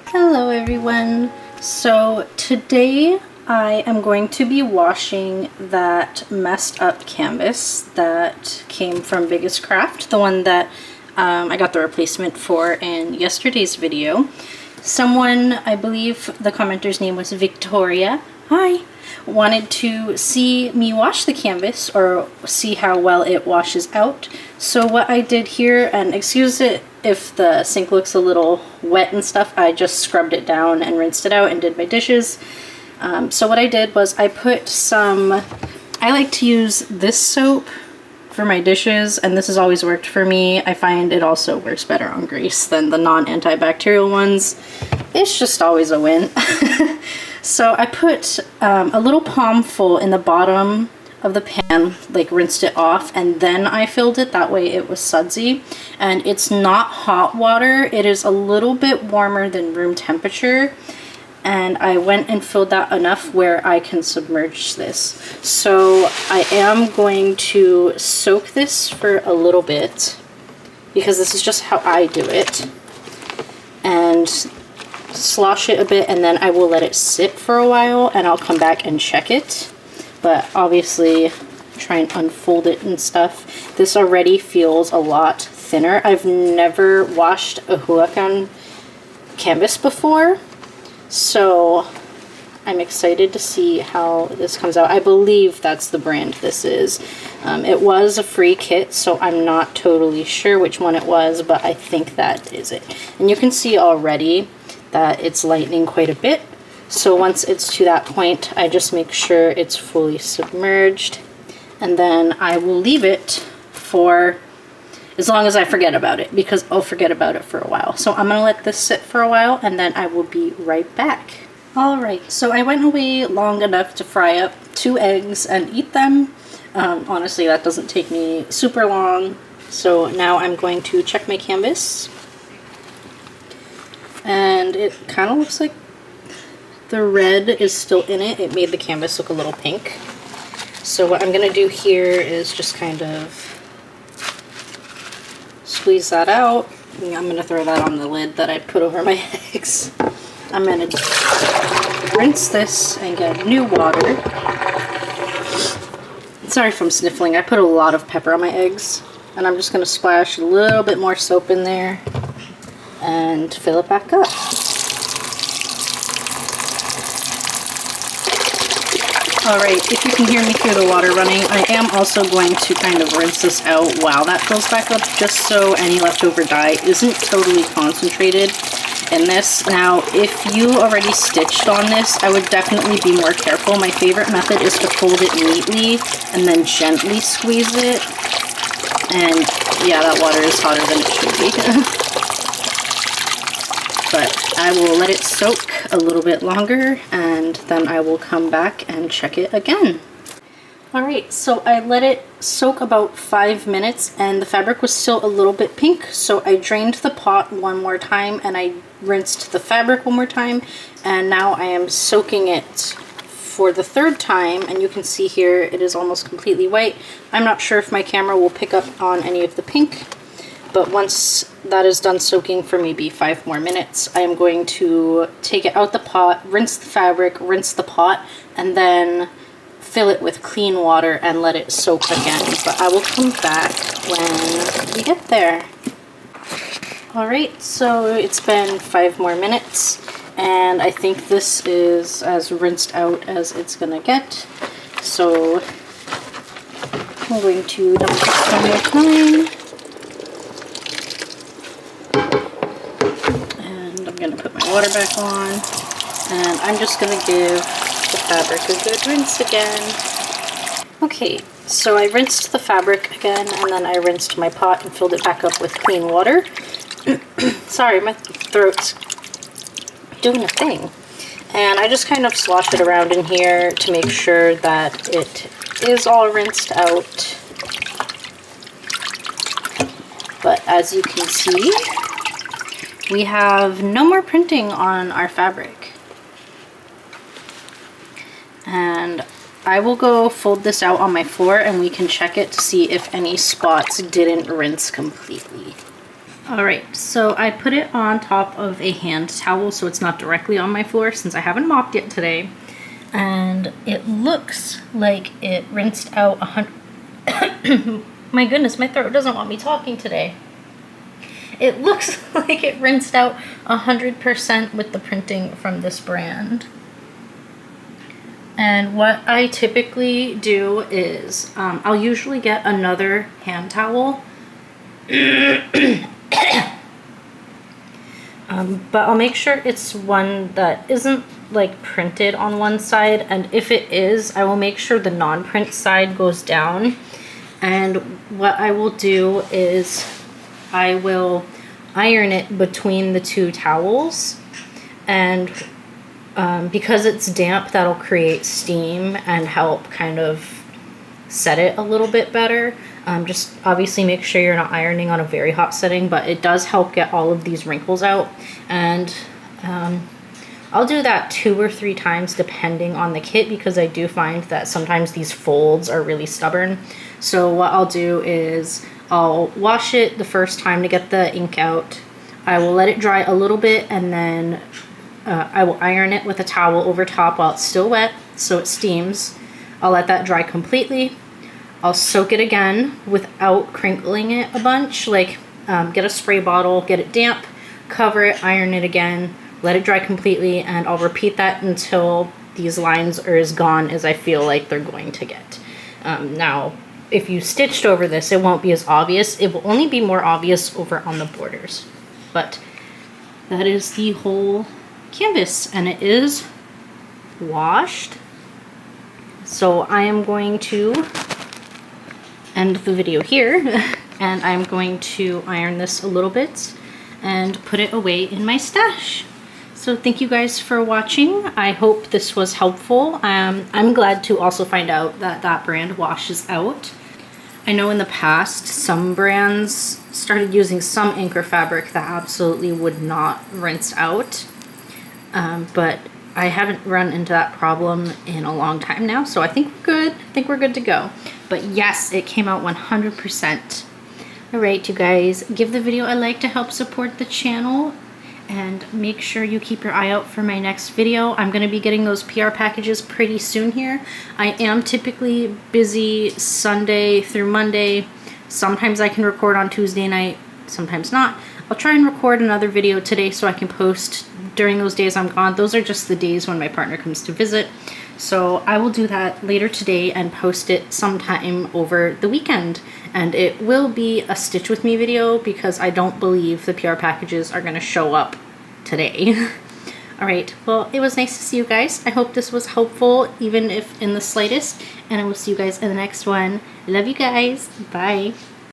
Hello everyone! So today I am going to be washing that messed up canvas that came from WISKF, the one that I got the replacement for in yesterday's video. Someone, I believe the commenter's name was Victoria, hi, wanted to see me wash the canvas or see how well it washes out. So what I did here, and excuse it if the sink looks a little wet and stuff, I just scrubbed it down and rinsed it out and did my dishes. So what I did was I put some, I like to use this soap for my dishes, and this has always worked for me. I find it also works better on grease than the non-antibacterial ones. It's just always a win. So I put a little palmful in the bottom of the pan, like rinsed it off, and then I filled it. That way it was sudsy. And it's not hot water, it is a little bit warmer than room temperature. And I went and filled that enough where I can submerge this. So I am going to soak this for a little bit because this is just how I do it. And slosh it a bit, and then I will let it sit for a while and I'll come back and check it. But obviously try and unfold it and stuff. This already feels a lot thinner. I've never washed a Huracan canvas before, so I'm excited to see how this comes out. I believe that's the brand this is. It was a free kit, so I'm not totally sure which one it was, but I think that is it. And you can see already that it's lightening quite a bit. So once it's to that point, I just make sure it's fully submerged, and then I will leave it for as long as I forget about it, because I'll forget about it for a while. So I'm gonna let this sit for a while and then I will be right back. Alright, so I went away long enough to fry up 2 eggs and eat them. Honestly, that doesn't take me super long. So now I'm going to check my canvas. And it kind of looks like the red is still in it. It made the canvas look a little pink. So what I'm going to do here is just kind of squeeze that out. I'm going to throw that on the lid that I put over my eggs. I'm going to rinse this and get new water. Sorry if I'm sniffling. I put a lot of pepper on my eggs. And I'm just going to splash a little bit more soap in there and fill it back up. Alright, if you can hear me through the water running, I am also going to kind of rinse this out while that fills back up, just so any leftover dye isn't totally concentrated in this. Now, if you already stitched on this, I would definitely be more careful. My favorite method is to fold it neatly and then gently squeeze it. And yeah, that water is hotter than it should be. But I will let it soak a little bit longer, and then I will come back and check it again. Alright, so I let it soak about 5 minutes and the fabric was still a little bit pink, so I drained the pot one more time and I rinsed the fabric one more time, and now I am soaking it for the 3rd time, and you can see here it is almost completely white. I'm not sure if my camera will pick up on any of the pink, but once that is done soaking for maybe 5 more minutes, I am going to take it out the pot, rinse the fabric, rinse the pot, and then fill it with clean water and let it soak again. But I will come back when we get there. Alright, so it's been 5 more minutes, and I think this is as rinsed out as it's gonna get. So I'm going to dump this one more time. I'm going to put my water back on, and I'm just going to give the fabric a good rinse again. Okay, so I rinsed the fabric again, and then I rinsed my pot and filled it back up with clean water. Sorry, my throat's doing a thing. And I just kind of slosh it around in here to make sure that it is all rinsed out. But as you can see, we have no more printing on our fabric. And I will go fold this out on my floor and we can check it to see if any spots didn't rinse completely. Alright, so I put it on top of a hand towel so it's not directly on my floor since I haven't mopped it today. And it looks like it rinsed out 100... My goodness, my throat doesn't want me talking today. It looks like it rinsed out 100% with the printing from this brand. And what I typically do is, I'll usually get another hand towel. But I'll make sure it's one that isn't like printed on one side, and if it is, I will make sure the non-print side goes down. And what I will do is I will iron it between the two towels, and because it's damp, that'll create steam and help kind of set it a little bit better. Just obviously make sure you're not ironing on a very hot setting, but it does help get all of these wrinkles out. And I'll do that 2 or 3 times depending on the kit, because I do find that sometimes these folds are really stubborn. So what I'll do is I'll wash it the first time to get the ink out. I will let it dry a little bit, and then I will iron it with a towel over top while it's still wet so it steams. I'll let that dry completely. I'll soak it again without crinkling it a bunch. Like, get a spray bottle, get it damp, cover it, iron it again, let it dry completely, and I'll repeat that until these lines are as gone as I feel like they're going to get. Now, if you stitched over this, it won't be as obvious. It will only be more obvious over on the borders. But that is the whole canvas, and it is washed. So I am going to end the video here, and I'm going to iron this a little bit and put it away in my stash. So thank you guys for watching. I hope this was helpful. I'm glad to also find out that that brand washes out. I know in the past some brands started using some anchor fabric that absolutely would not rinse out, but I haven't run into that problem in a long time now, so I think we're good. I think we're good to go. But yes, it came out 100%. Alright, you guys, give the video a like to help support the channel, and make sure you keep your eye out for my next video. I'm going to be getting those PR packages pretty soon here. I am typically busy Sunday through Monday. Sometimes I can record on Tuesday night, sometimes not. I'll try and record another video today so I can post during those days I'm gone. Those are just the days when my partner comes to visit. So I will do that later today and post it sometime over the weekend. And it will be a Stitch With Me video because I don't believe the PR packages are going to show up today. Alright, well, it was nice to see you guys. I hope this was helpful, even if in the slightest. And I will see you guys in the next one. Love you guys. Bye.